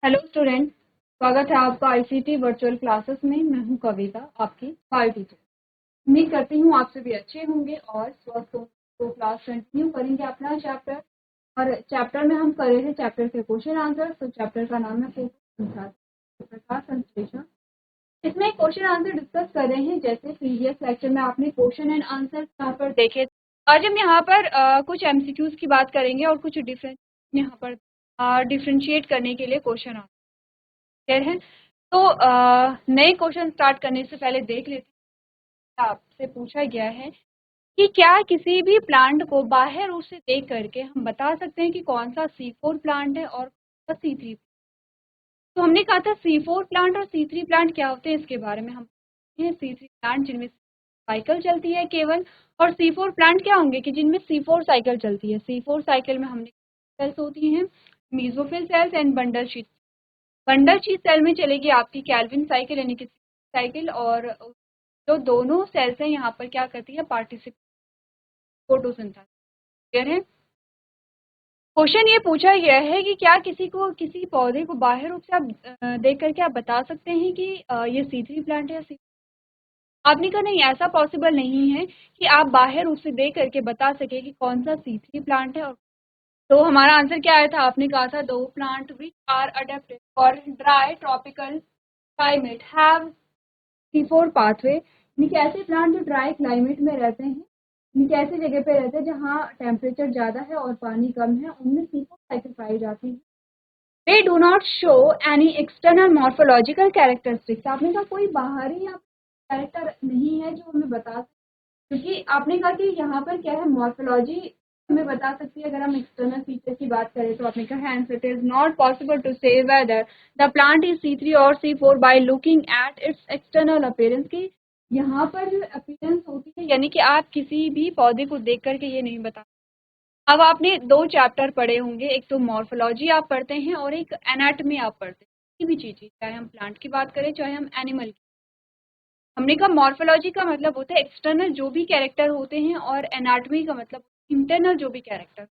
Hello student, स्वागत है आपका आईसीटी वर्चुअल क्लासेस में। मैं हूं कविता, आपकी बायो टीचर। उम्मीद करती हूं आप सभी अच्छे होंगे और स्वस्थ होंगे। तो क्लास कंटिन्यू करेंगे अपना चैप्टर, और चैप्टर में हम कर रहे थे चैप्टर के क्वेश्चन आंसर। तो चैप्टर का नाम है प्रकाश संश्लेषण। इसमें क्वेश्चन आंसर डिस्कस कर रहे हैं। जैसे प्रीवियस लेक्चर में आपने क्वेश्चन एंड आंसर यहाँ पर देखे। आज हम यहाँ पर कुछ एमसीक्यूज की बात करेंगे और कुछ डिफरेंस यहाँ पर डिफ्रेंशिएट करने के लिए क्वेश्चन आंसर है। तो नए क्वेश्चन स्टार्ट करने से पहले देख लेते हैं। आपसे पूछा गया है कि क्या किसी भी प्लांट को बाह्य रूप से देख करके हम बता सकते हैं कि कौन सा C4 प्लांट है और कौन सा C3। तो हमने कहा था C4 प्लांट और C3 प्लांट क्या होते हैं, इसके बारे में हम C3 प्लांट जिनमें साइकिल चलती है केवल, और C4 प्लांट क्या होंगे कि जिनमें C4 साइकिल चलती है। C4 साइकिल में हमने सेल्स होती हैं, mesophyll cells and bundle sheath. Bundle sheath cell में चलेगी आपकी कैल्विन साइकिल यानी कि साइकिल, और जो दोनों सेल्स हैं यहाँ पर क्या करती है, पार्टिसिपेट फोटोसिंथेसिस। क्लियर है। क्वेश्चन ये पूछा गया है कि क्या किसी पौधे को बाह्य रूप से आप देख करके आप बता सकते हैं कि ये C3 प्लांट है या C। आपने कहा नहीं, ऐसा पॉसिबल नहीं है कि आप बाह्य रूप से देख करके बता सके कि कौन सा C3 प्लांट है। और तो हमारा आंसर क्या आया था, आपने कहा था दो plant which are adapted for dry tropical climate have C4 pathway. यानी कि ऐसे प्लांट जो ड्राई क्लाइमेट में रहते हैं, यानी कि ऐसी जगह पे रहते हैं जहाँ टेम्परेचर ज़्यादा है और पानी कम है, उनमें C4 साइकिल पाई जाती है। They do not show any external morphological characteristics. आपने कहा कोई बाहरी या कैरेक्टर नहीं है जो हमें बता, क्योंकि आपने कहा कि यहाँ पर क्या है, मॉर्फोलॉजी हमें बता सकती है। अगर हम एक्सटर्नल फीचर की बात करें तो आपने कहा hence it is not possible to say whether the plant is C3 और C4 by looking at its external appearance. की यहाँ पर जो अपीयरेंस होती है, यानी कि आप किसी भी पौधे को देख करके ये नहीं बता। अब आपने दो चैप्टर पढ़े होंगे, एक तो मॉर्फोलॉजी आप पढ़ते हैं और एक एनाटॉमी आप पढ़ते हैं। किसी भी चीज़ की, चाहे हम प्लांट की बात करें चाहे हम एनिमल की। हमने कहा मॉर्फोलॉजी का मतलब होता है एक्सटर्नल जो भी कैरेक्टर होते हैं, और एनाटॉमी का मतलब इंटरनल जो भी कैरेक्टर।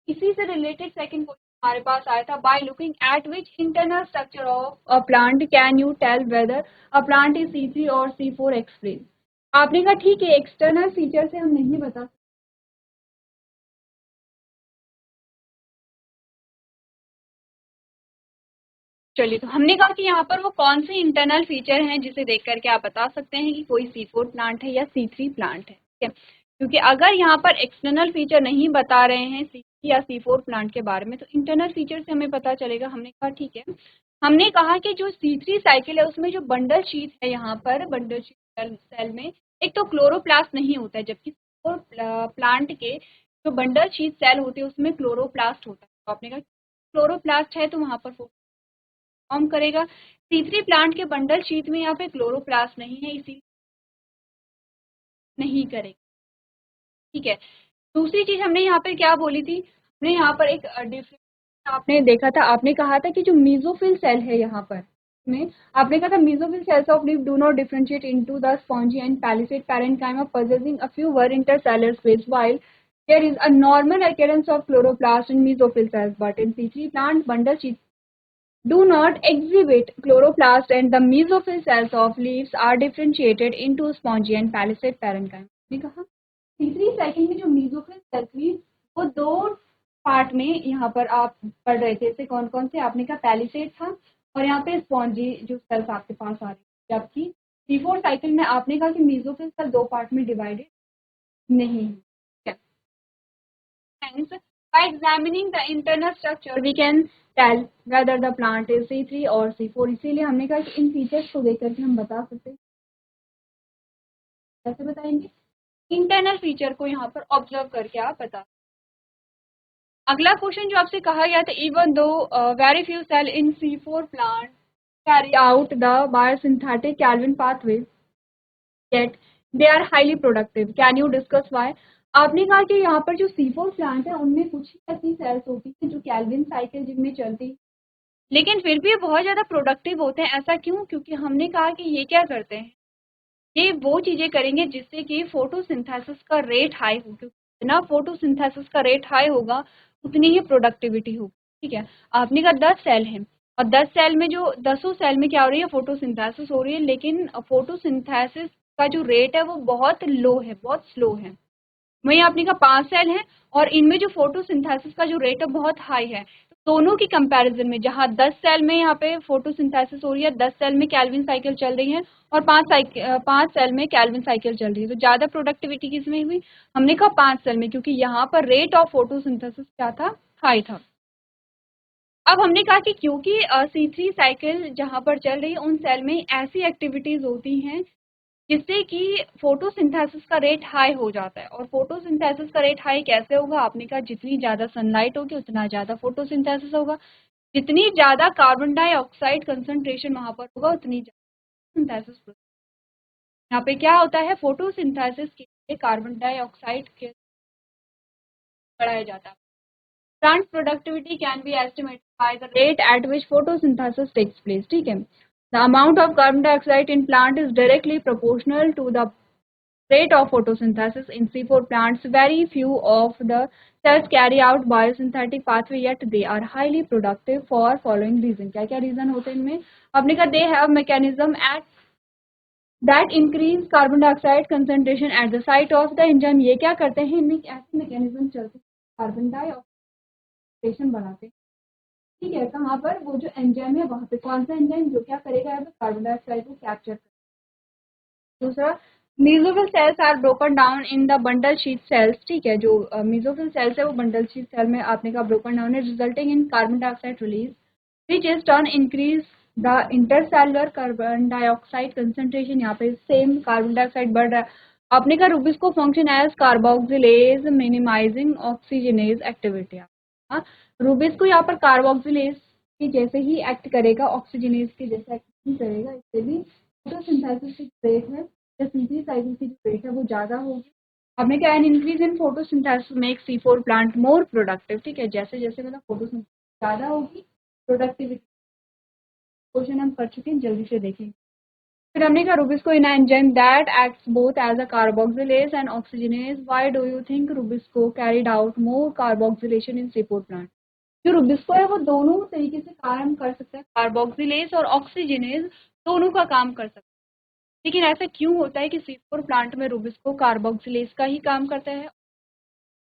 इसी से रिलेटेड सेकंड क्वेश्चन हमारे पास आया था, by looking at which internal structure of a plant can you tell whether a plant is C3 और C4 एक्सप्लेन। आपने कहा ठीक है, एक्सटर्नल फीचर से हम नहीं बता। चलिए, तो हमने कहा कि यहाँ पर वो कौन से इंटरनल फीचर हैं जिसे देख करके आप बता सकते हैं कि कोई C4 प्लांट है या C3 प्लांट है। ठीक है, क्योंकि अगर यहाँ पर एक्सटर्नल फीचर नहीं बता रहे हैं C3 या C4 प्लांट के बारे में, तो इंटरनल फीचर से हमें पता चलेगा। हमने कहा ठीक है, हमने कहा कि जो C3 साइकिल है उसमें जो बंडल शीट है, यहाँ पर बंडल शीट सेल में एक तो क्लोरोप्लास्ट नहीं होता है, जबकि C4 प्लांट के जो बंडल शीट सेल होते हैं उसमें क्लोरोप्लास्ट होता है। तो आपने कहा क्लोरोप्लास्ट है तो वहाँ पर फॉर्म करेगा। C3 प्लांट के बंडल शीट में यहाँ पे क्लोरोप्लास्ट नहीं है, इसी नहीं करेगा। ठीक है, दूसरी चीज हमने यहाँ पे क्या बोली थी, हमने यहाँ पर एक डिफरेंस आपने देखा था। आपने कहा था कि जो मीजोफिल सेल है यहाँ पर में, आपने कहा था mesophyll cells of leaf do not differentiate into the spongy and palisade parenchyma possessing a few were intercellular space, while there is a normal occurrence of chloroplast in mesophyll cells, but in C3 plant bundle sheath do not exhibit chloroplast and the mesophyll cells of leaves are differentiated into spongy and palisade parenchyma। ने कहा तीसरी cycle में जो mesophyll cells थी वो दो part में यहाँ पर आप पढ़ रहे थे। इसे कौन कौन से, आपने कहा पैलिसेड था और यहाँ पे स्पॉन्जी जो सेल्स आपके पास आ रहे हैं। जबकि C4 साइकिल में आपने कहा कि मेसोफिल सेल दो पार्ट में डिवाइडेड नहीं है। Hence, by examining the internal structure, we can tell whether the plant is C3 और C4। इसीलिए हमने कहा कि इन फीचर्स को देख करके हम बता सकते हैं। कैसे बताएंगे, इंटरनल फीचर को यहाँ पर ऑब्जर्व करके आप बता। अगला क्वेश्चन जो आपसे कहा गया था, even though very few cell in C4 plant carry out the biosynthetic Calvin pathway yet they are highly productive, can you discuss why। आपने कहा कि यहाँ पर जो C4 प्लांट है उनमें कुछ ही ऐसी सेल्स होती है जो कैल्विन साइकिल जिनमें चलती, लेकिन फिर भी बहुत ज़्यादा प्रोडक्टिव होते हैं। ऐसा क्यों, क्योंकि हमने कहा कि ये क्या करते हैं, ये वो चीज़ें करेंगे जिससे कि फोटोसिंथेसिस का रेट हाई हो, क्योंकि जितना फोटोसिंथेसिस का रेट हाई होगा उतनी ही प्रोडक्टिविटी होगी। ठीक है, आपने कहा 10 सेल हैं, और 10 सेल में जो 10 सेल में क्या हो रही है, फोटोसिंथेसिस हो रही है, लेकिन फोटोसिंथेसिस का जो रेट है वो बहुत लो है, बहुत स्लो है। वहीं आपने का 5 सेल है और इनमें जो फोटोसिंथेसिस का जो रेट है बहुत हाई है। तो दोनों की कंपैरिजन में जहाँ 10 सेल में यहाँ पे फोटोसिंथेसिस हो रही है, 10 सेल में कैल्विन साइकिल चल रही है और 5 सेल में कैल्विन साइकिल चल रही है, तो ज़्यादा प्रोडक्टिविटी किसमें हुई, हमने कहा 5 सेल में, क्योंकि यहाँ पर रेट ऑफ फोटोसिंथेसिस क्या था, हाई था। अब हमने कहा कि क्योंकि C3 साइकिल जहाँ पर चल रही है उन सेल में ऐसी एक्टिविटीज होती हैं जिससे कि फोटोसिंथेसिस का रेट हाई हो जाता है। और फोटोसिंथेसिस का रेट हाई कैसे होगा, आपने कहा जितनी ज़्यादा सनलाइट होगी उतना ज़्यादा फोटोसिंथेसिस होगा, जितनी ज़्यादा कार्बन डाइऑक्साइड कंसंट्रेशन वहाँ पर होगा उतनी ज़्यादा सिंथेसिस। यहाँ पे क्या होता है, फोटोसिंथेसिस के लिए कार्बन डाइऑक्साइड के बढ़ाया जाता है। Plant productivity can be estimated by the rate at which photosynthesis takes place. ठीक है, the amount of carbon dioxide in plant is directly proportional to the rate of photosynthesis. In C4 plants, very few of the cells carry out biosynthetic pathway, yet they are highly productive for following reason. क्या क्या reason होते हैं इनमें, आपने कहा they have mechanism at that increase carbon dioxide concentration at the site of the enzyme. ये क्या करते हैं, इनमें ऐसे mechanism चलते हैं कार्बन डाइऑक्साइड बढ़ाते हैं। ठीक है, कहाँ पर, वो जो एंजाइम है वहाँ पे, कौन सा एंजाइम जो क्या करेगा, तो कार्बन डाइऑक्साइड को कैप्चर करेगा। दूसरा, mesophyll cells are broken down in the bundle sheath cells. ठीक है, जो मेसोफिल सेल्स है वो बंडल शीट सेल में आपने कहा ब्रोकन डाउन है, resulting in carbon dioxide release which is turn increase the intercellular carbon dioxide concentration. यहाँ पे सेम कार्बन डाइऑक्साइड बढ़ रहा है। आपने कहा rubisco function as carboxylase minimizing oxygenase activity. हाँ, रुबिस्को यहाँ पर कार्बोक्सिलेज की जैसे ही एक्ट करेगा, ऑक्सीजनेज की जैसे एक्ट नहीं करेगा, इससे भी फोटोसिंथेसिस की रेट है या C3 साइकिल की जो रेट है वो ज़्यादा होगी। हमने कहा an increase in photosynthesis make C4 plant more productive. ठीक है, जैसे जैसे मतलब फोटोसिंथेसिस ज़्यादा होगी, प्रोडक्टिविटी क्वेश्चन हम कर चुके हैं, जल्दी से देखेंगे। फिर हमने कहा rubisco in enzyme that acts both as a carboxylase and oxygenase. Why do you think rubisco carried out more carboxylation in C4 plant. जो रुबिस्को है वो दोनों तरीके से काम कर सकता है, कार्बोक्सिलेज और ऑक्सीजनेज दोनों का काम कर सकता है। लेकिन ऐसा क्यों होता है कि C4 प्लांट में रुबिस्को कार्बोक्सिलेज का ही काम करता है,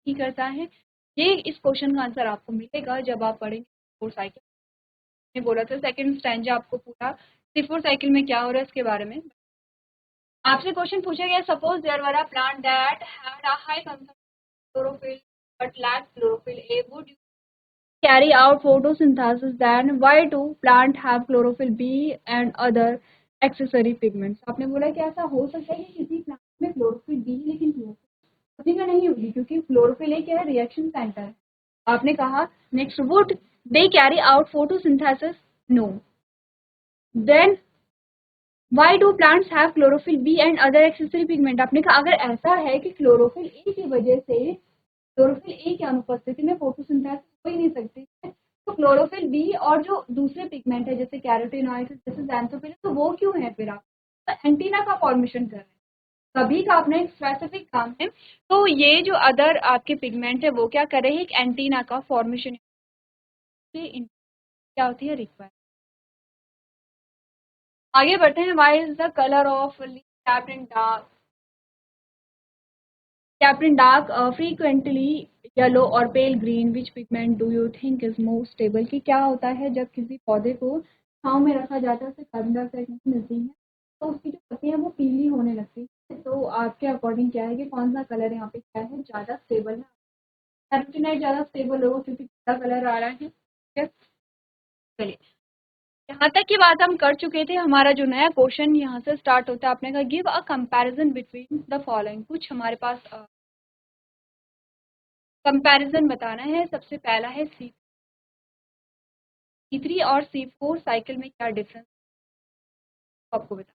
ही करता है, ये इस क्वेश्चन का आंसर आपको मिलेगा जब आप पढ़ेंगे C4 साइकिल। मैंने बोला था सेकंड स्टैंजा आपको पूरा C4 साइकिल में क्या हो रहा है इसके बारे में आपसे क्वेश्चन पूछा गया। Suppose there were a plant that had a high concentration chlorophyll but lacked chlorophyll A, would you carry out photosynthesis, then why do plant have chlorophyll B and other accessory pigments? आपने बोला कि ऐसा हो सकता है कि किसी plant में क्लोरोफिल बी है लेकिन क्लोरोफिल का नहीं होगी, क्योंकि क्लोरोफिल एक क्या है, रिएक्शन सेंटर है। आपने कहा next, would they carry out photosynthesis, no, then why do plants have chlorophyll B and other accessory pigment. आपने कहा अगर ऐसा है कि क्लोरोफिल ए की वजह से, क्लोरोफिल ए की अनुपस्थिति में फोटोसिंथेसिस हो ही नहीं सकती है, तो क्लोरोफिल बी और जो दूसरे पिगमेंट है जैसे कैरोटीनॉइड्स जैसे ज़ैंथोफिल, तो वो क्यों है, फिर आप तो एंटीना का फॉर्मेशन कर रहे हैं, सभी का अपना एक स्पेसिफिक काम है। तो ये जो अदर आपके पिगमेंट है वो क्या कर रहे हैं, एक एंटीना का फॉर्मेशन क्या होती है, रिक्वायर। आगे बढ़ते हैं, why is the colour of capped in dark, capped in dark frequently yellow और pale green, which pigment do you think is more stable. कि क्या होता है जब किसी पौधे को छांव में रखा जाता है, उसे कार्बन डाइऑक्साइड नहीं मिलती है तो उसकी जो पत्तियां वो पीली होने लगती है। तो आपके अकॉर्डिंग क्या है कि कौन सा कलर यहाँ पे क्या है, ज़्यादा स्टेबल है, कैरोटीनॉइड ज़्यादा स्टेबल होगा क्योंकि पीला कलर आ रहा है। ठीक है, चलिए यहाँ तक की बात हम कर चुके थे। हमारा जो नया क्वेश्चन यहाँ से स्टार्ट होता है, आपने कहा give a comparison between the following. कुछ हमारे पास कंपैरिजन बताना है। सबसे पहला है C3 और C4 साइकिल में क्या डिफरेंस आपको बता।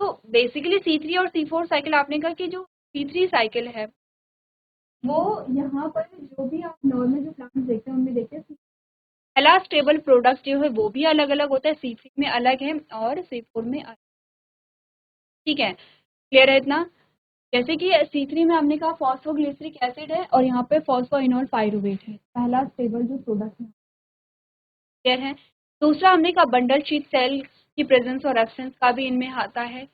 तो बेसिकली C3 और C4 साइकिल, आपने कहा कि जो C3 साइकिल है वो यहाँ पर जो भी आप नॉर्मल जो प्लांट्स देखते हैं उनमें देखते हैं पहला स्टेबल प्रोडक्ट जो है वो भी अलग अलग होता है, C3 में अलग है और C4 में अलग। ठीक है, क्लियर है इतना। जैसे कि C3 में हमने कहा फॉस्फोग्लिसरिक एसिड है और यहाँ पे फॉस्फोइनोल पाइरुवेट है, पहला स्टेबल जो प्रोडक्ट है, क्लियर है। दूसरा हमने कहा बंडल शीट सेल की प्रेजेंस और एब्सेंस का भी इनमें आता है।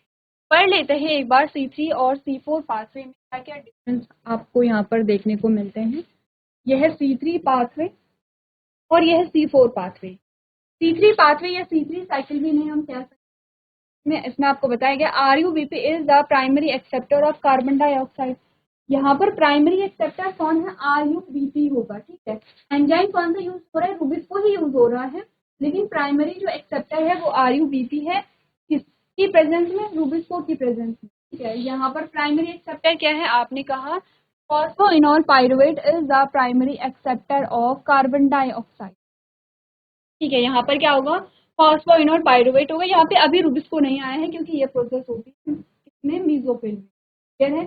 पढ़ लेते हैं एक बार C3 और C4 पाथवे में क्या क्या डिफरेंस आपको यहाँ पर देखने को मिलते हैं। यह है C3 पाथवे और यह है C4 पाथवे। C3 पाथवे या C3 साइकिल भी नहीं हम कह सकते। इसमें आपको बताया गया RUBP is the primary acceptor of carbon dioxide. यहाँ पर प्राइमरी एक्सेप्टर कौन है? RUBP होगा, ठीक है। एंजाइम कौन सा यूज हो रहा है? रूबिस्को ही यूज हो रहा है, लेकिन प्राइमरी जो एक्सेप्टर है वो RUBP है। किसकी प्रेजेंस में? रूबिस्को की प्रेजेंस में, ठीक है। यहाँ पर प्राइमरी एक्सेप्टर क्या है? आपने कहा phosphoenol pyruvate is the primary acceptor of carbon dioxide, ठीक है। यहाँ पर क्या होगा? फॉस्फोइनोल पाइरुवेट होगा। यहाँ पे अभी रूबिस्को नहीं आया है क्योंकि ये प्रोसेस होती है किसमें? मीसोफिल में, क्लियर है।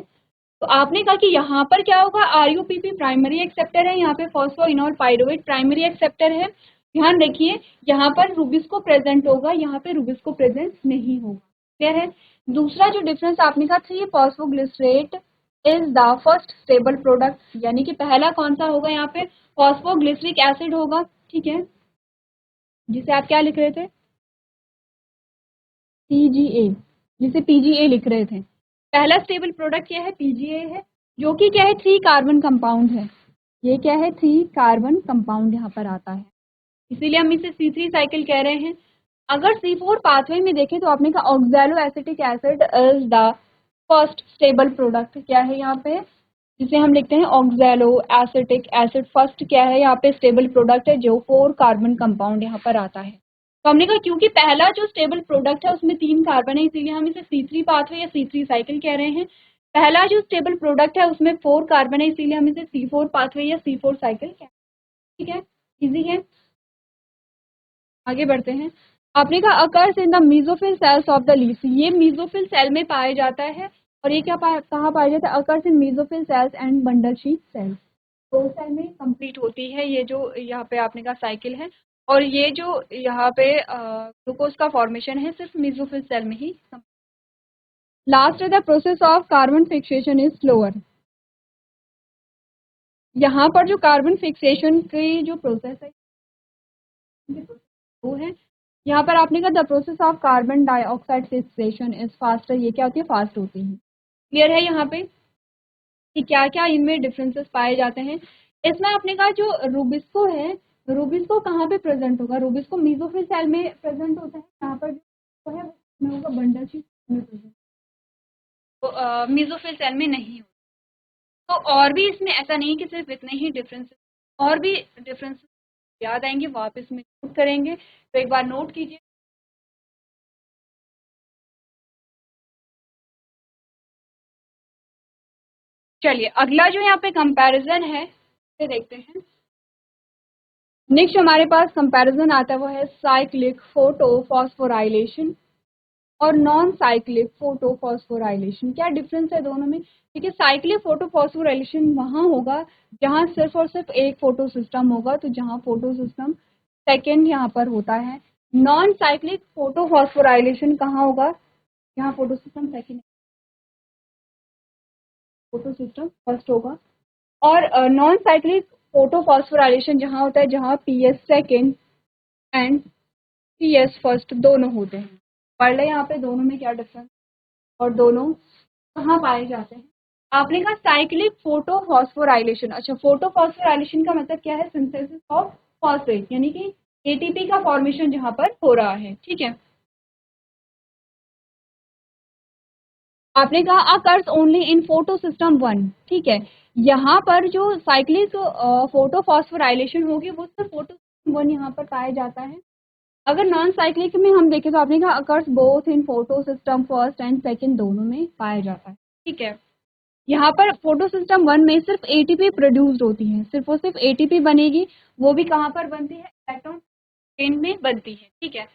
तो आपने कहा कि यहाँ पर क्या होगा? RUBP प्राइमरी एक्सेप्टर है, यहाँ पे फॉस्फोइनोल पाइरुवेट प्राइमरी एक्सेप्टर है। ध्यान रखिए यहाँ पर रूबिस्को प्रेजेंट होगा, यहाँ पे रूबिस्को प्रेजेंट नहीं होगा, क्लियर है। दूसरा जो डिफरेंस आपने कहा three phosphoglycerate is the first stable product, यानी कि पहला कौन सा होगा? यहाँ पे फॉस्फोग्लिसरिक एसिड होगा, ठीक है, जिसे आप क्या लिख रहे थे? PGA, जिसे PGA लिख रहे थे। पहला स्टेबल प्रोडक्ट क्या है? PGA है, जो कि क्या है? 3 कार्बन कंपाउंड है। ये क्या है? 3 कार्बन कंपाउंड यहाँ पर आता है, इसीलिए हम इसे C3 साइकिल कह रहे हैं। अगर C4 पाथवे में देखें तो आपने कहा oxalo acetic acid is the first stable product. क्या है यहाँ पे? जिसे हम लिखते हैं ऑक्सैलो एसिटिक एसिड। फर्स्ट क्या है यहाँ पे? स्टेबल प्रोडक्ट है, जो 4 कार्बन कंपाउंड यहाँ पर आता है। तो हमने कहा क्योंकि पहला जो स्टेबल प्रोडक्ट है उसमें 3 कार्बन है, इसीलिए हम इसे C3 पाथवे या C3 साइकिल कह रहे हैं। पहला जो स्टेबल प्रोडक्ट है उसमें 4 कार्बन है, इसीलिए हम इसे C4 पाथवे या C4 साइकिल कह रहे हैं, ठीक है। इजी है, आगे बढ़ते हैं। आपने कहा occurs in the mesophyll cells of the leaf. ये मीजोफिल सेल में पाया जाता है, और ये क्या कहाँ पाया जाता है? Occurs in mesophyll cells and bundle sheath sales. दो सेल में कंप्लीट होती है ये जो यहाँ पे आपने कहा साइकिल है, और ये जो यहाँ पे ग्लूकोज का फॉर्मेशन है सिर्फ मीजोफिल सेल में ही। Last the process of carbon fixation is slower. यहाँ पर जो कार्बन फिक्सेशन की जो प्रोसेस है वो है, यहाँ पर आपने कहा the process of carbon dioxide fixation is faster. ये क्या होती है? फास्ट होती है। क्लियर है यहाँ पे कि क्या क्या इनमें डिफरेंसेस पाए जाते हैं। इसमें आपने कहा जो रूबिस्को है, रूबिस्को कहाँ पे प्रेजेंट होगा? रूबिस्को मीजोफिल सेल में प्रेजेंट होता है, यहाँ पर जो है वो होगा बंडल शीट में प्रेजेंट, तो मीजोफिल सेल में नहीं होता। तो और भी इसमें ऐसा नहीं कि सिर्फ इतने ही डिफरेंसेस, और भी डिफरेंसेस याद आएंगे वो आप इसमें नोट करेंगे, तो एक बार नोट कीजिए। चलिए अगला जो यहाँ पे कंपैरिजन है ये देखते हैं। नेक्स्ट हमारे पास कंपैरिजन आता है वो है साइक्लिक फोटोफॉस्फोराइलेशन और नॉन साइक्लिक फोटोफॉस्फोराइलेशन। क्या डिफरेंस है दोनों में? देखिए साइक्लिक फोटोफॉस्फोराइलेशन वहाँ होगा जहाँ सिर्फ और सिर्फ एक फोटो सिस्टम होगा, तो जहाँ फोटो सिस्टम सेकेंड यहाँ पर होता है। नॉन साइक्लिक फोटोफॉस्फोराइलेशन कहाँ होगा? जहाँ photo system second, photo system first होगा। और नॉन साइक्लिक फोटोफॉस्फोराइलेशन जहाँ होता है जहाँ PS second and PS first दोनों होते हैं। पढ़ ले यहाँ पे दोनों में क्या डिफरेंस और दोनों कहाँ पाए जाते हैं। आपने कहा साइक्लिक फोटोफॉस्फोराइलेशन। अच्छा, फोटोफॉस्फोराइलेशन का मतलब क्या है? सिंथेसिस ऑफ फॉस्फेट, यानी कि ATP का फॉर्मेशन जहाँ पर हो रहा है, ठीक है। आपने कहा occurs only in photo system 1, ठीक है। यहाँ पर जो साइक्लिक फोटोफॉस्फोराइलेशन होगी वो सिर्फ फोटो सिस्टम 1 यहाँ पर पाया जाता है। अगर नॉन साइक्लिक में हम देखें तो आपने कहा occurs both in photo system first and second, दोनों में पाया जाता है, ठीक है। यहाँ पर फोटो सिस्टम 1 में सिर्फ ATP प्रोड्यूस्ड होती है, सिर्फ और सिर्फ ATP बनेगी, वो भी कहाँ पर बनती है? इलेक्ट्रॉन चेन में बनती है, ठीक है।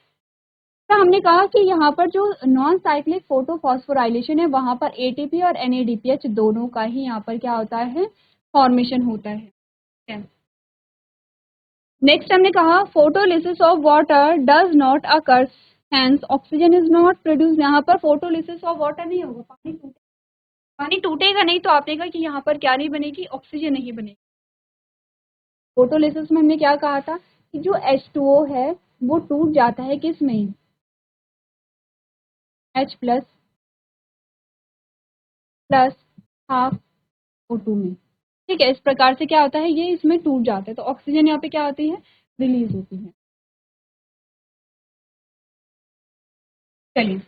तो हमने कहा कि यहाँ पर जो नॉन साइक्लिक फोटोफॉस्फोराइलेशन है वहाँ पर ATP और NADPH दोनों का ही यहाँ पर क्या होता है? फॉर्मेशन होता है। नेक्स्ट हमने कहा photolysis of water does not occurs, hence oxygen is not produce. यहाँ पर फोटोलिसिस ऑफ वाटर नहीं होगा, पानी टूटेगा नहीं, तो आपने कहा कि यहाँ पर क्या नहीं बनेगी? ऑक्सीजन नहीं बनेगी। फोटोलिसिस में हमने क्या कहा था कि जो H2O है वो टूट जाता है किस में, H plus plus half O2 में। ठीक है, इस प्रकार से क्या होता है, ये इसमें टूट जाता है, तो ऑक्सीजन यहाँ पे क्या होती है, रिलीज होती है। चलिए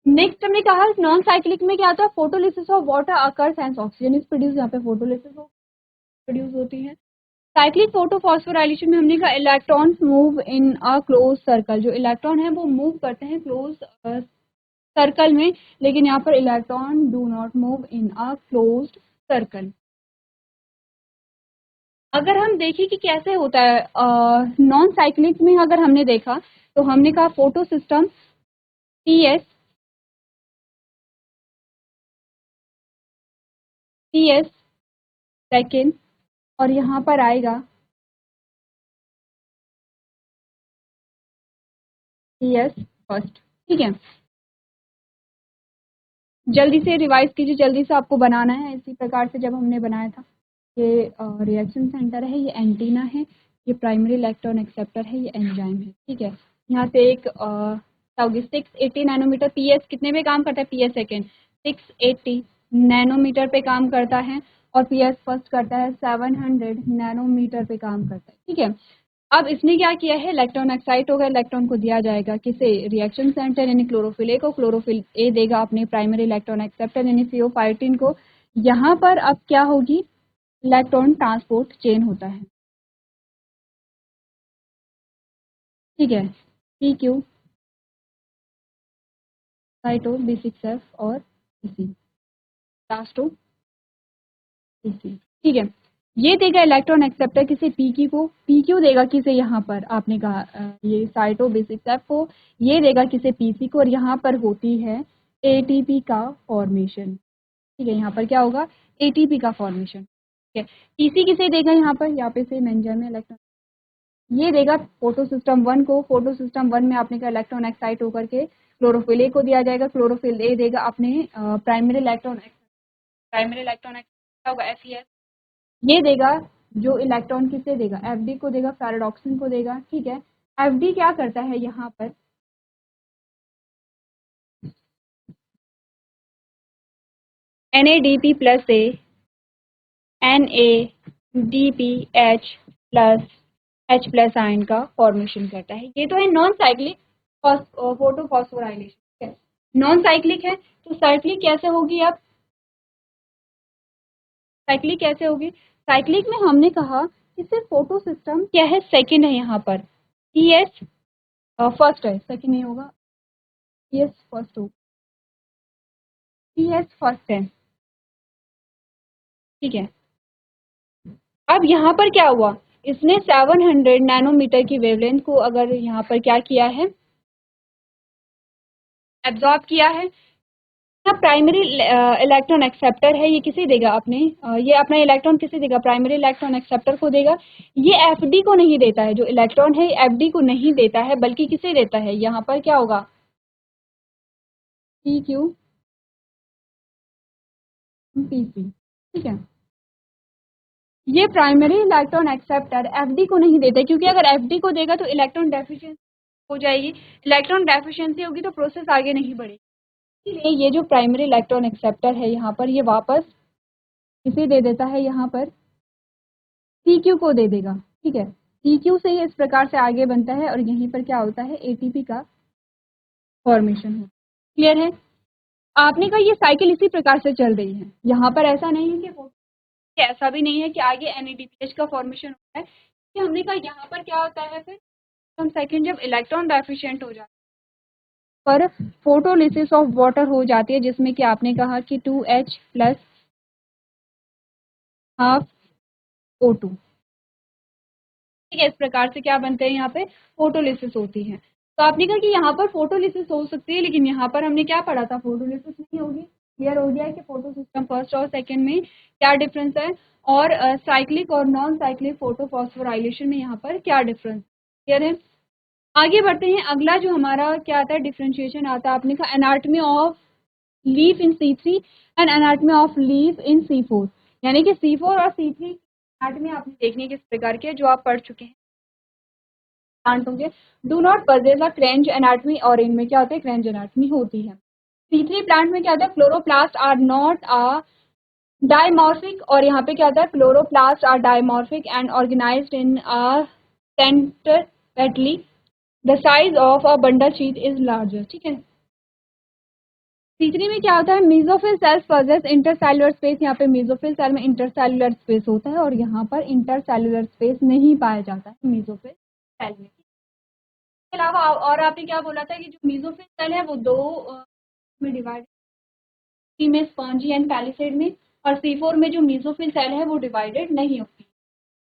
नेक्स्ट हमने कहा नॉन साइक्लिक में क्या होता है, photolysis of water occurs and oxygen is produce, यहाँ पे फोटोलिसिस प्रोड्यूस होती है। साइक्लिक फोटोफॉस्फोराइलेशन में हमने कहा electrons move in a close circle, जो इलेक्ट्रॉन है वो मूव करते हैं क्लोज सर्कल में, लेकिन यहाँ पर electron do not move in a closed circle. अगर हम देखें कि कैसे होता है नॉन साइक्लिक में, अगर हमने देखा तो हमने कहा photo system P S second, और यहाँ पर आएगा पी एस फर्स्ट। ठीक है, जल्दी से रिवाइज कीजिए, जल्दी से आपको बनाना है इसी प्रकार से जब हमने बनाया था। ये रिएक्शन सेंटर है, ये एंटीना है, ये प्राइमरी इलेक्ट्रॉन एक्सेप्टर है, ये एंजाइम है। ठीक है, यहाँ पे एक 680 नैनोमीटर, पीएस कितने पे काम करता है, पीएस सेकेंड 680 नैनोमीटर पे काम करता है, और पीएस फर्स्ट करता है 700 नैनोमीटर पे काम करता है। ठीक है, अब इसने क्या किया है, इलेक्ट्रॉन एक्साइट होगा, इलेक्ट्रॉन को दिया जाएगा किसे, रिएक्शन सेंटर यानी क्लोरोफिल ए को, क्लोरोफिल ए देगा अपने प्राइमरी इलेक्ट्रॉन एक्सेप्टर यानी CO5 को। यहाँ पर अब क्या होगी, इलेक्ट्रॉन ट्रांसपोर्ट चेन होता है। ठीक है, PQ साइटो B6F और इसी लास्टो इसी। ठीक है, ये देगा इलेक्ट्रॉन एक्सेप्टर किसे, PQ को, PQ देगा किसे, यहाँ पर आपने कहा ये साइटो B6F को, ये देगा किसे, PC को, और यहाँ पर होती है ATP का फॉर्मेशन। ठीक है, यहाँ पर क्या होगा, ATP का फॉर्मेशन। ठीक है, PC किसे देगा, यहाँ पे से एंजाइम में इलेक्ट्रॉन, ये देगा फोटो सिस्टम 1 को, फोटो सिस्टम 1 में आपने कहा इलेक्ट्रॉन एक्साइट होकर के क्लोरोफिल ए को दिया जाएगा, क्लोरोफिल ए देगा अपने प्राइमरी इलेक्ट्रॉन क्या होगा, FeS, ये देगा जो इलेक्ट्रॉन किसे देगा, FD को देगा, पैराडॉक्सिन को देगा। ठीक है, FD क्या करता है, यहाँ पर NADP प्लस से NADPH plus H plus ion का फॉर्मेशन करता है। ये तो है नॉन साइक्लिक फोटोफॉस्फोराइलेशन। ठीक है, नॉन साइक्लिक है, तो साइक्लिक कैसे होगी, अब साइक्लिक कैसे होगी, साइक्लिक में हमने कहा कि सिर्फ फोटो सिस्टम क्या है, सेकंड है, यहाँ पर PS फर्स्ट है, सेकंड नहीं होगा, PS फर्स्ट हो, PS फर्स्ट है। ठीक है, अब यहाँ पर क्या हुआ, इसने 700 नैनोमीटर की वेवलेंथ को अगर यहाँ पर क्या किया है, एब्जॉर्ब किया है। प्राइमरी इलेक्ट्रॉन एक्सेप्टर है, ये किसे देगा अपने ये अपना इलेक्ट्रॉन किसे देगा, प्राइमरी इलेक्ट्रॉन एक्सेप्टर को देगा। ये FD को नहीं देता है, जो इलेक्ट्रॉन है FD को नहीं देता है, बल्कि किसे देता है, यहाँ पर क्या होगा, PQ PC। ठीक है, ये प्राइमरी इलेक्ट्रॉन एक्सेप्टर FD को नहीं देता, क्योंकि अगर FD को देगा तो इलेक्ट्रॉन डेफिशिएंसी हो जाएगी, इलेक्ट्रॉन डेफिशिएंसी होगी तो प्रोसेस आगे नहीं बढ़ेगी। इसलिए ये जो प्राइमरी इलेक्ट्रॉन एक्सेप्टर है यहाँ पर, ये वापस इसे दे देता है, यहाँ पर PQ को दे देगा। ठीक है, PQ से ही इस प्रकार से आगे बनता है, और यहीं पर क्या होता है, ATP का फॉर्मेशन हो। क्लियर है, आपने कहा ये साइकिल इसी प्रकार से चल रही है, यहाँ पर ऐसा नहीं है कि ऐसा भी नहीं है कि आगे NADPH का फॉर्मेशन होता है, कि हमने कहा यहाँ पर क्या होता है, फिर हम सेकेंड जब इलेक्ट्रॉन डेफिशिएंट हो जाता है पर फोटोलिसिस ऑफ वाटर हो जाती है, जिसमें कि आपने कहा कि 2H प्लस हाफ O2। ठीक है, इस प्रकार से क्या बनते हैं, यहाँ पे फोटोलिसिस होती है। तो आपने कहा कि यहाँ पर फोटोलिसिस हो सकती है, लेकिन यहाँ पर हमने क्या पढ़ा था, फोटोलिसिस नहीं होगी। क्लियर हो गया है कि फोटो सिस्टम फर्स्ट और सेकंड में क्या डिफरेंस है, और साइक्लिक और नॉन साइक्लिक फोटोफॉस्फोराइलेशन में यहाँ पर क्या डिफरेंस। क्लियर है, आगे बढ़ते हैं। अगला जो हमारा क्या आता है, डिफ्रेंशिएशन आता है। आपने कहा anatomy of leaf in C3 and anatomy of leaf in C4, यानी कि C4 और C3 एनाटॉमी आपने देखनी है किस प्रकार की है, जो आप पढ़ चुके हैं। प्लांट होंगे, do not possess a kranz anatomy, और इनमें क्या होता है, क्रेंच एनाटमी होती है। C3 प्लांट में क्या होता है, chloroplast are not a dimorphic, और यहाँ पे क्या होता है, chloroplast are dimorphic and organised in a centripetally, the size of a bundle sheath is larger. ठीक है। C3 में क्या होता है, mesophyll cells possess intercellular space, यहाँ पे मेसोफिल सेल में इंटरसेल्युलर स्पेस होता है और यहाँ पर इंटरसेल्युलर स्पेस नहीं पाया जाता है मेसोफिल सेल में। इसके अलावा और आपने क्या बोला था कि जो मेसोफिल सेल है वो दो में डिवाइड, सी में स्पॉन्जी एंड पैलिसेड में, और C4 में जो मेसोफिल सेल है वो डिवाइडेड नहीं होती।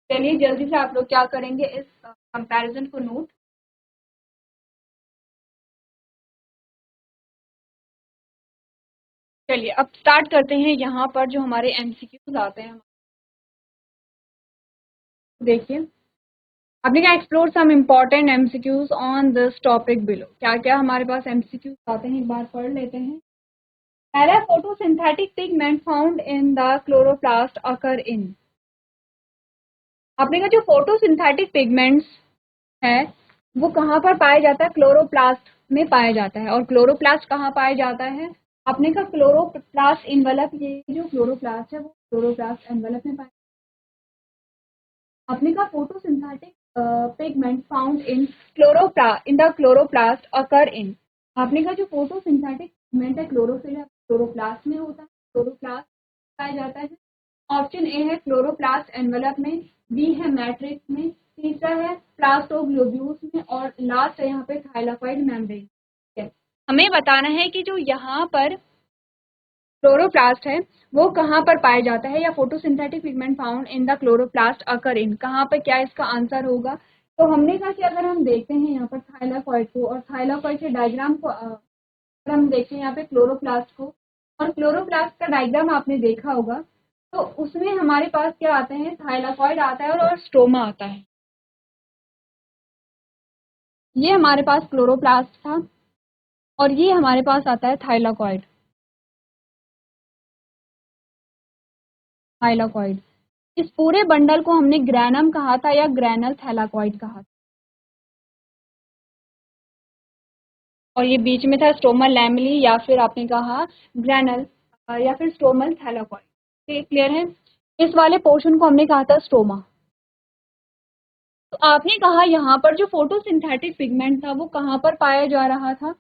चलिए जल्दी से आप लोग क्या करेंगे, इस कंपैरिजन को नोट। चलिए अब स्टार्ट करते हैं। यहाँ पर जो हमारे MCQs आते हैं, देखिए आपने क्या, explore some important MCQs on this topic below. क्या क्या हमारे पास MCQs आते हैं, एक बार पढ़ लेते हैं। पहला, photosynthetic pigment found in the chloroplast occur in. आपने कहा जो फोटोसिंथेटिक पिगमेंट्स है वो कहाँ पर पाया जाता है, क्लोरोप्लास्ट में पाया जाता है। और क्लोरोप्लास्ट कहाँ पाया जाता है, आपने कहा क्लोरोप्लास्ट इन्वेलप, ये जो क्लोरोप्लास्ट है वो क्लोरोप्लास्ट एनवेलप में पाया। आपने कहा photosynthetic pigment found in in the chloroplast occur in. आपने कहा जो फोटोसिंथेटिक पिगमेंट है क्लोरोफिल है, क्लोरोप्लास्ट में होता है, क्लोरोप्लास्ट पाया जाता है। ऑप्शन ए है क्लोरोप्लास्ट एनवेलप में, बी है मैट्रिक्स में, तीसरा है प्लास्टोग्लोब्यूल्स में, और लास्ट है यहाँ पे थाइलाकोइड मेम्ब्रेन। हमें बताना है कि जो यहाँ पर क्लोरोप्लास्ट है वो कहाँ पर पाया जाता है, या photosynthetic pigment found in the chloroplast occur in, कहाँ पर, क्या इसका आंसर होगा। तो हमने कहा कि अगर हम देखते हैं यहाँ पर थाइलाकोइड को, और थाइलाकोइड के डायग्राम को अगर हम देखें यहाँ पे क्लोरोप्लास्ट को, और क्लोरोप्लास्ट का डायग्राम आपने देखा होगा, तो उसमें हमारे पास क्या आते हैं, थाइलाकोइड आता है और स्ट्रोमा आता है। ये हमारे पास क्लोरोप्लास्ट था और ये हमारे पास आता है थाइलाकोइड। थाइलाकोइड, इस पूरे बंडल को हमने ग्रैनम कहा था या ग्रैनल थैलाकोइड कहा था, और ये बीच में था स्टोमल लैमेली या फिर आपने कहा ग्रैनल या फिर स्टोमल थैलाकोइड। क्लियर है। इस वाले पोर्शन को हमने कहा था स्टोमा। तो आपने कहा यहाँ पर जो फोटोसिंथेटिक पिगमेंट था वो कहाँ पर पाया जा रहा था,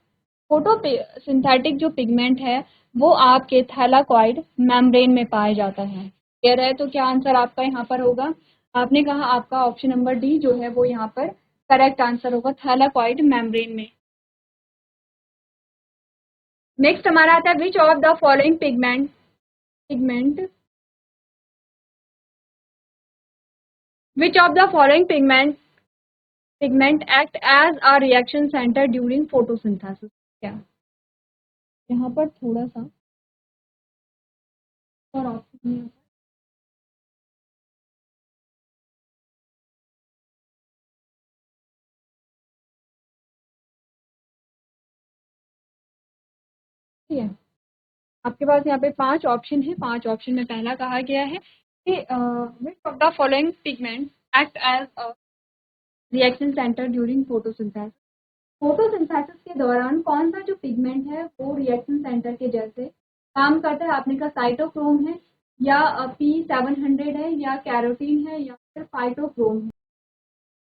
फोटोसिंथेटिक जो पिगमेंट है वो आपके थैलाकोइड मेम्ब्रेन में पाया जाता है। क्लियर है। तो क्या आंसर आपका यहाँ पर होगा, आपने कहा आपका ऑप्शन नंबर डी जो है वो यहाँ पर करेक्ट आंसर होगा, थैलाकोइड मेम्ब्रेन में। नेक्स्ट हमारा आता है which of the following pigment which of the following pigment act as a reaction centre during photosynthesis. क्या यहाँ पर थोड़ा सा और ऑप्शन है, आपके पास यहाँ पे 5 ऑप्शन है। 5 ऑप्शन में पहला कहा गया है कि which of the following pigment act as a reaction centre during photosynthesis. Photosynthesis के दौरान कौन सा जो पिगमेंट है वो रिएक्शन सेंटर के जैसे काम करता है। आपने कहा साइटोक्रोम है, या P700 है, या कैरोटीन है, या फिर फाइटोक्रोम है।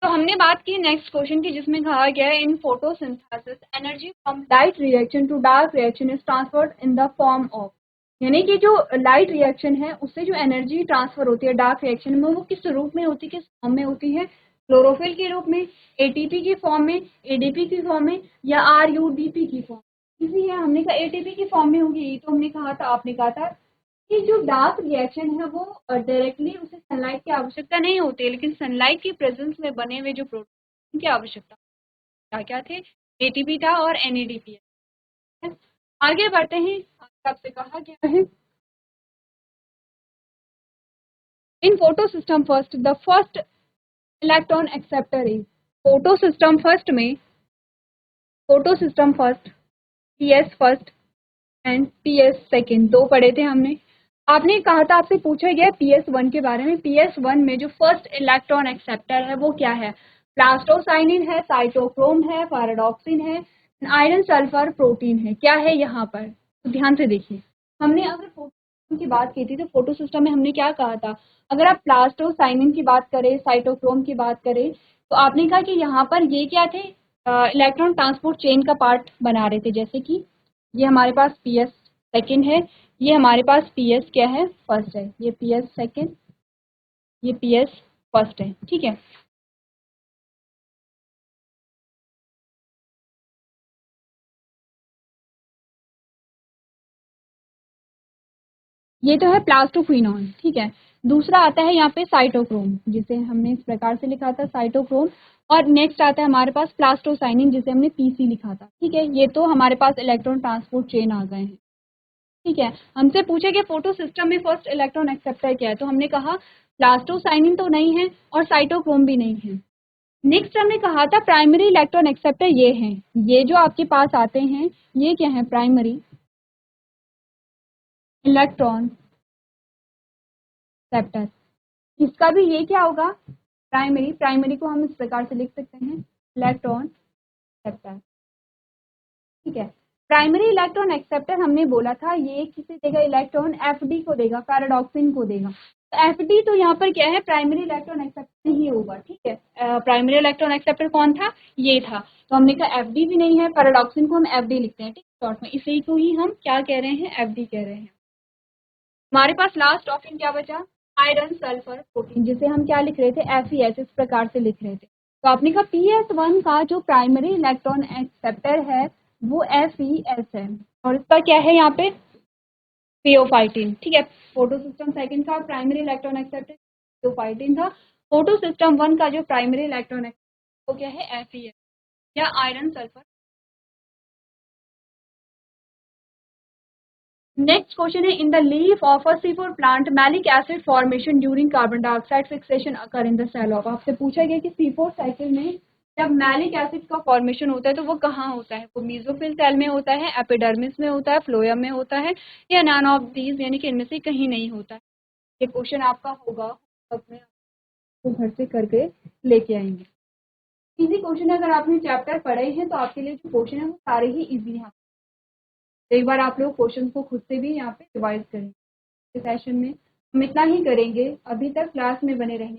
तो हमने बात की नेक्स्ट क्वेश्चन की, जिसमें कहा गया है in photosynthesis energy from light reaction to dark reaction is transferred in the form of, यानी कि जो लाइट रिएक्शन है उससे जो एनर्जी ट्रांसफर होती है डार्क रिएक्शन में वो किस रूप में होती है, किस फॉर्म में होती है, क्लोरोफिल के रूप में, एटीपी की फॉर्म में, एडीपी की फॉर्म में, या आरयूडीपी की फॉर्म। इसी है, हमने कहा एटीपी की फॉर्म में होगी। तो हमने कहा था, आपने कहा था कि जो डार्क रिएक्शन है वो डायरेक्टली उसे सनलाइट की आवश्यकता नहीं होती है, लेकिन सनलाइट की प्रेजेंस में बने हुए जो प्रोटीन की आवश्यकता, क्या क्या थे, एटीपी था और एनएडीपी है। आगे बढ़ते हैं। आपसे कहा गया है in photo system first the first electron acceptor is. Photo system first में, photo system first, PS first and PS second, दो पढ़े थे हमने। आपने कहा था, आपसे पूछा गया PS1 के बारे में, PS1 में जो फर्स्ट इलेक्ट्रॉन एक्सेप्टर है वो क्या है। प्लास्टोसाइनिन है, साइटोक्रोम है, पैराडॉक्सिन है, आयरन सल्फर प्रोटीन है। क्या है यहाँ पर? तो ध्यान से देखिए, हमने अगर फोटो सिस्टम की बात की थी तो फोटो सिस्टम में हमने क्या कहा था, अगर आप प्लास्टोसाइनिन की बात करें, साइटोक्रोम की बात करें, तो आपने कहा कि यहाँ पर ये क्या थे, इलेक्ट्रॉन ट्रांसपोर्ट चेन का पार्ट बना रहे थे। जैसे कि ये हमारे पास पी एस सेकेंड है, ये हमारे पास पी एस क्या है, फर्स्ट है, ये पी एस सेकेंड, ये पी एस फर्स्ट है, ठीक है। ये तो है प्लास्टोक्विनोन, ठीक है। दूसरा आता है यहाँ पे साइटोक्रोम, जिसे हमने इस प्रकार से लिखा था साइटोक्रोम। और नेक्स्ट आता है हमारे पास प्लास्टोसाइनिन, जिसे हमने पीसी लिखा था, ठीक है। ये तो हमारे पास इलेक्ट्रॉन ट्रांसपोर्ट चेन आ गए हैं, ठीक है। हमसे पूछे कि फोटो सिस्टम में फर्स्ट इलेक्ट्रॉन एक्सेप्टर क्या है, तो हमने कहा प्लास्टोसाइनिन तो नहीं है और साइटोक्रोम भी नहीं है। नेक्स्ट हमने कहा था प्राइमरी इलेक्ट्रॉन एक्सेप्टर ये हैं, ये जो आपके पास आते हैं ये क्या है, प्राइमरी इलेक्ट्रॉन एक्सेप्टर। इसका भी ये क्या होगा, प्राइमरी, प्राइमरी को हम इस प्रकार से लिख सकते हैं इलेक्ट्रॉन एक्सेप्टर, ठीक है। प्राइमरी इलेक्ट्रॉन एक्सेप्टर हमने बोला था ये किसे देगा, इलेक्ट्रॉन एफडी को देगा, पैराडॉक्सिन को देगा। तो एफडी तो यहाँ पर क्या है, प्राइमरी इलेक्ट्रॉन एक्सेप्टर ही होगा, ठीक है। प्राइमरी इलेक्ट्रॉन एक्सेप्टर कौन था, ये था। तो हमने कहा एफडी भी नहीं है, पैराडॉक्सिन को हम एफडी लिखते हैं, ठीक है, शॉर्ट में। इसी को ही हम क्या कह रहे हैं, एफडी कह रहे हैं। हमारे पास लास्ट ऑप्शन क्या बचा, आयरन सल्फर प्रोटीन, जिसे हम क्या लिख रहे थे, एफईएस, इस प्रकार से लिख रहे थे। तो आपने कहा पीएस1 का जो प्राइमरी इलेक्ट्रॉन एक्सेप्टर है वो एफईएस है, और इसका क्या है यहाँ पे, थियोफाइटिन, ठीक है। फोटो सिस्टम सेकंड का प्राइमरी इलेक्ट्रॉन एक्सेप्टर थियोफाइटिन था। फोटो सिस्टम 1 का जो प्राइमरी इलेक्ट्रॉन एक्सेप्टर वो क्या है, एफईएस या आयरन सल्फर। नेक्स्ट क्वेश्चन है, in the leaf of a C4 plant malic acid formation during carbon dioxide fixation occur in the cell of. आपसे पूछा गया कि C4 साइकिल में जब मैलिक एसिड का फॉर्मेशन होता है तो वो कहाँ होता है, वो मेसोफिल सेल में होता है, एपिडर्मिस में होता है, फ्लोएम में होता है, या नॉन ऑफ दीज, यानी कि इनमें से कहीं नहीं होता है। ये क्वेश्चन आपका होगा, अपने आपको घर से करके लेके आएंगे। इजी क्वेश्चन है, अगर आपने चैप्टर पढ़े हैं तो आपके लिए जो क्वेश्चन है वो सारे ही इजी हैं। एक बार आप लोग क्वेश्चन को खुद से भी यहाँ पे रिवाइज करें। इस सेशन में हम इतना ही करेंगे, अभी तक क्लास में बने रहने